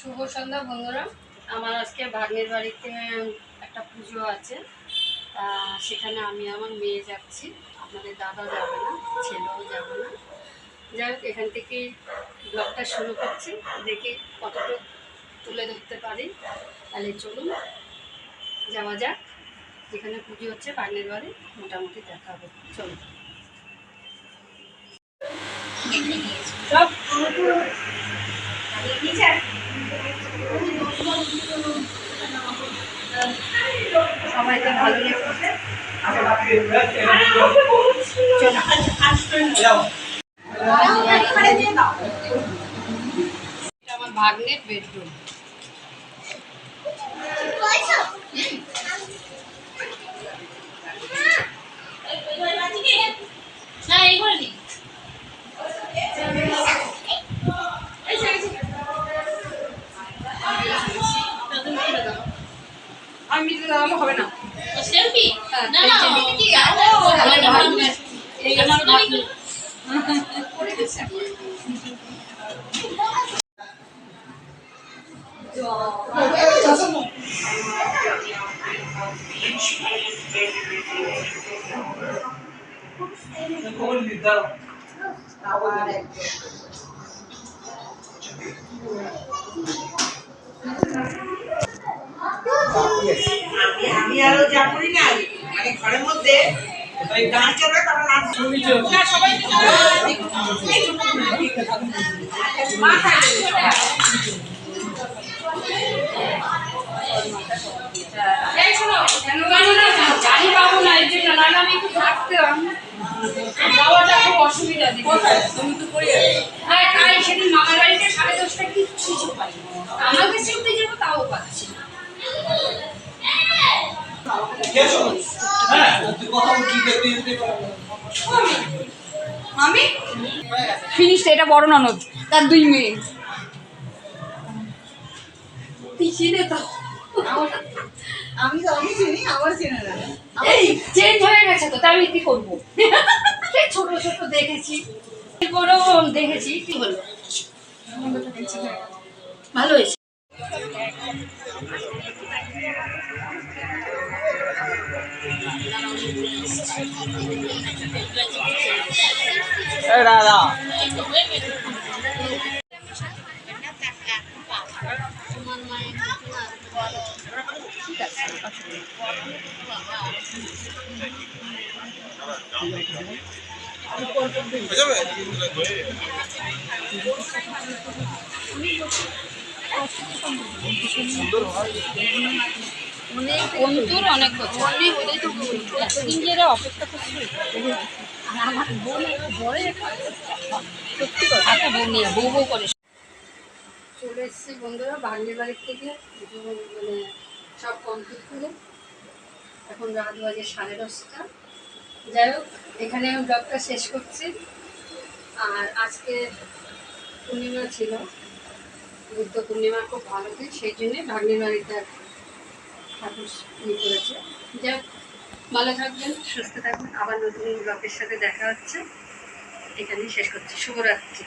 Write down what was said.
শুভ সন্ধ্যা বন্ধুরা। আমার আজকে ভাগ্নের বাড়িতে একটা পুজো আছে, তা সেখানে আমি আমার মেয়ে যাচ্ছি। আপনাদের দাদা যাবে না, ছেলেও যাবে না। যাই হোক, এখান থেকেই ব্লগটা শুরু করছি, দেখি কতটুকু তুলে ধরতে পারি। তাহলে চলুন যাওয়া যাক, যেখানে পুজো হচ্ছে ভাগ্নের বাড়ি মোটামুটি দেখা হবে। চলুন। সব সবাইকে ভালো লেগেছে। আমার ভাগ্নের বেডরুম। আমি তো দাঁড়ানো হবে না। সেলফি না না কি আমার ভাগ্নের এই আমার ভাগ্নের করে দিছে। আমি আরো যা করি না, মানে ঘরের মধ্যে গান চলে তখন সবাই গাড়ি পাবো না, এই জন্য না আমি একটু থাকতাম, যাওয়াটা খুব অসুবিধা। তাই সেদিন মামার বাড়িতে 10:30 কিছু পাই, আমাকে শিখতে যাবো তাও পাচ্ছি না। আমি ফিনিশ। এটা বড় ননদ, তার 2 মেয়ে। চিনে তো আমি তো আমি চিনি, আমার চেনা না। এই চেঞ্জ হয়ে গেছে তো, তাই আমি কি করবো? ছোট ছোট দেখেছি, বড় দেখেছি, কি হলো? ভালো হয়েছে। দাদা অনেক বন্ধুর অনেক বছর অনেক ওদের তো এতদিন যারা অপেক্ষা করছিল। আমার বোন বড় সত্যি কথা, একটা বোন নিয়ে বউ বউ করে চলে এসেছি বন্ধুরা ভাগ্নের বাড়ির থেকে। মানে সব কমপ্লিট করে এখন রাত বাজে 10:30। যাই হোক, এখানে আমি ব্লগটা শেষ করছি। আর আজকে পূর্ণিমা ছিল, বুদ্ধ পূর্ণিমা, খুব ভালো দিন, সেই জন্যে ভাগ্নের বাড়িতে ঠাকুর ইয়ে করেছে। যাই হোক, ভালো থাকবেন, সুস্থ থাকবেন, আবার নতুন ব্লগের সাথে দেখা হচ্ছে। এখানেই শেষ করছি। শুভরাত্রি।